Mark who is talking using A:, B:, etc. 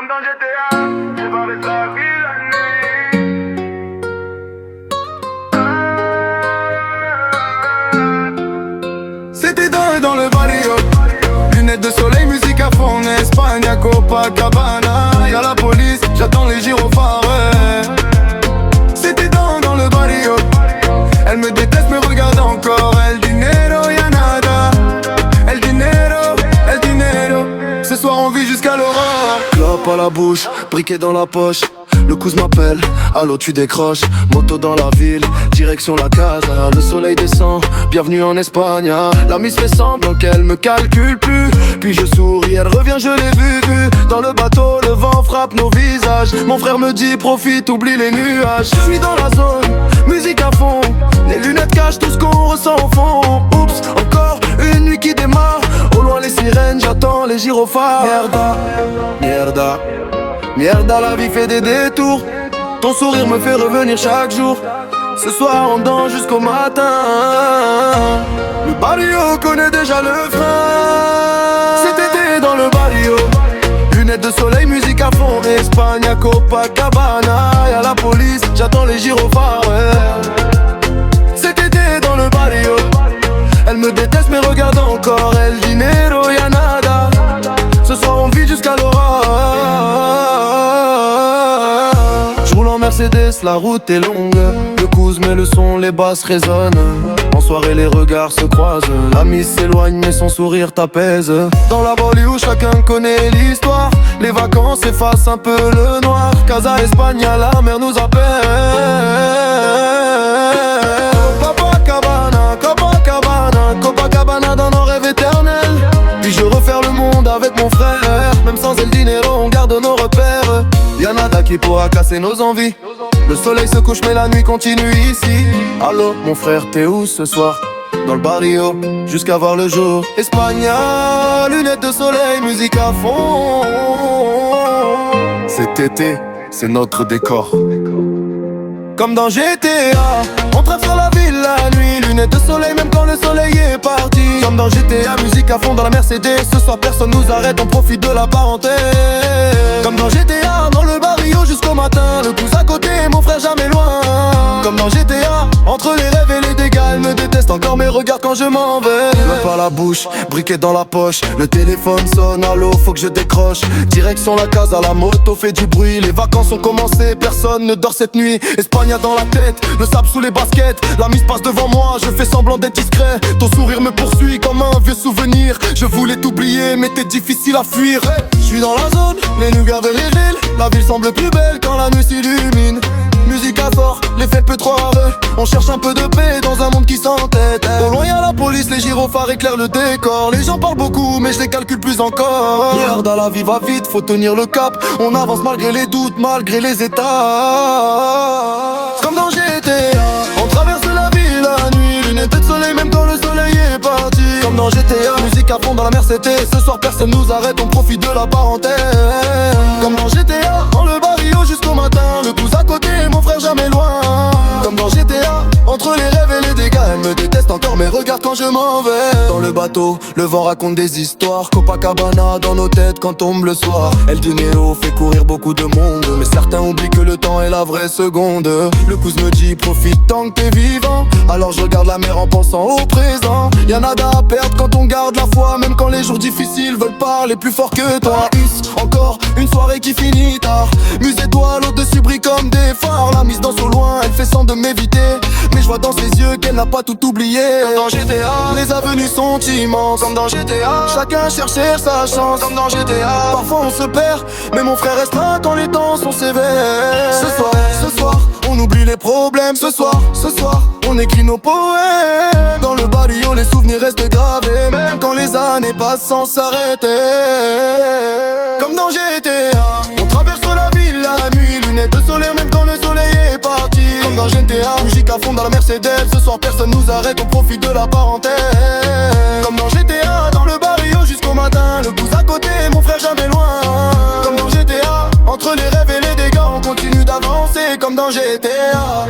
A: Comme dans GTA, je parlais de la vie la nuit.
B: C'était dans le barrio. Lunettes de soleil, musique à fond en Espagne, à Copacabana. Y'a la police, j'attends les gyrophares. C'était dans le barrio. Elle me déteste, me regarde encore. El dinero, y'a nada. El dinero, el dinero. Ce soir on vit jusqu'à l'aurore. Clope à la bouche, briquet dans la poche. Le cousin m'appelle, allô tu décroches. Moto dans la ville, direction la casa. Le soleil descend, bienvenue en Espagne. La miss fait semblant qu'elle me calcule plus. Puis je souris, elle revient, je l'ai vu. Dans le bateau, le vent frappe nos visages. Mon frère me dit profite, oublie les nuages. Je suis dans la zone, musique à fond. Les lunettes cachent tout ce qu'on ressent au fond. Oups, encore une nuit qui démarre. Au loin les sirènes, j'attends les gyrophares. Mierda, mierda. Mierda, la vie fait des détours. Ton sourire me fait revenir chaque jour. Ce soir on danse jusqu'au matin. Le barrio connaît déjà le frein. Cet été dans le barrio. Lunettes de soleil, musique à fond. Espagne, à Copacabana. Y'a la police, j'attends les gyrophares. Cet été dans le barrio. Elle me déteste mais regarde encore. El dinero, y'a nada. Ce soir on vit jusqu'à l'aurore. J'roule en Mercedes, la route est longue. Le coude met le son, les basses résonnent. En soirée les regards se croisent. La miss s'éloigne mais son sourire t'apaise. Dans la banlieue chacun connaît l'histoire. Les vacances effacent un peu le noir. Casa Espagne, la mer nous appelle. Copacabana, Copacabana, Copacabana dans nos rêves éternels. Puis je refaire le monde avec mon frère. Même sans el dinero on garde nos repères. Y'a nada qui pourra casser nos envies. Le soleil se couche mais la nuit continue ici. Allô mon frère, t'es où ce soir? Dans le barrio, jusqu'à voir le jour. Espagnol, lunettes de soleil, musique à fond. Cet été, c'est notre décor. Comme dans GTA, on traverse la ville la nuit. Lunettes de soleil même quand le soleil est parti. Comme dans GTA, musique à fond dans la Mercedes. Ce soir personne nous arrête, on profite de la parenthèse. Comme dans GTA, dans le barrio jusqu'au matin. Le pouce à côté, mon frère jamais loin. Comme dans GTA, entre les rêves et les dégâts. Elle me déteste encore mais regarde quand je m'en vais. Clope à la bouche, briquet dans la poche. Le téléphone sonne, allô, faut que je décroche. Direction la casa, la moto fait du bruit. Les vacances ont commencé, personne ne dort cette nuit. Espagne dans la tête, le sable sous les baskets. La mise passe devant moi, je fais semblant d'être discret. Ton sourire me poursuit comme un vieux souvenir. Je voulais t'oublier mais t'es difficile à fuir. Je suis dans la zone, les nuits gardent les villes. La ville semble plus belle quand la nuit s'illumine. Musique à fort, l'effet peut trop heureux. On cherche un peu de paix dans un monde qui s'entête. Au loin y'a la police, les gyrophares éclairent le décor. Les gens parlent beaucoup mais je les calcule plus encore. Merde, la vie va vite, faut tenir le cap. On avance malgré les doutes, malgré les étapes. Comme dans GTA, on traverse la ville la nuit. Lunettes de soleil même quand le soleil est parti. Comme dans GTA, musique à fond dans la Mercedes. Ce soir personne nous arrête, on profite de la parenthèse. Comme dans GTA, dans le barrio jusqu'au matin. Le pouce à côté, mon frère jamais loin. Comme dans GTA, entre les rêves et les dégâts. Elle me déteste encore mais regarde quand je m'en vais. Dans le bateau, le vent raconte des histoires. Copacabana dans nos têtes quand tombe le soir. El dinero fait courir beaucoup de monde. Mais certains oublient que le temps est la vraie seconde. Le cousin me dit profite tant que t'es vivant. Alors je regarde la mer en pensant au présent. Y'a nada à perdre quand on garde la foi. Même quand les jours difficiles veulent parler plus fort que toi. Encore une soirée qui finit tard. Muse étoile au-dessus brille comme des phares. La mise danse au loin, elle fait semblant de m'éviter. Mais je vois dans ses yeux qu'elle n'a pas tout oublié. Comme dans GTA, les avenues sont immenses. Comme dans GTA, chacun cherche sa chance. Comme dans GTA, parfois on se perd, mais mon frère reste là quand les temps sont sévères. Ce soir, on oublie les problèmes. Ce soir, on écrit nos poèmes. Dans le barrio, les souvenirs restent gravés. Même quand les années passent sans s'arrêter. Comme dans GTA, on traverse la ville la nuit. Lunettes de soleil même quand le soleil est parti. Comme dans GTA, musique à fond dans la Mercedes. Ce soir personne nous arrête, on profite de la parenthèse. Comme dans GTA, dans le barrio jusqu'au matin. Le pouce à côté, mon frère jamais loin. Comme dans GTA, entre les rêves et les dégâts, on continue d'avancer comme dans GTA.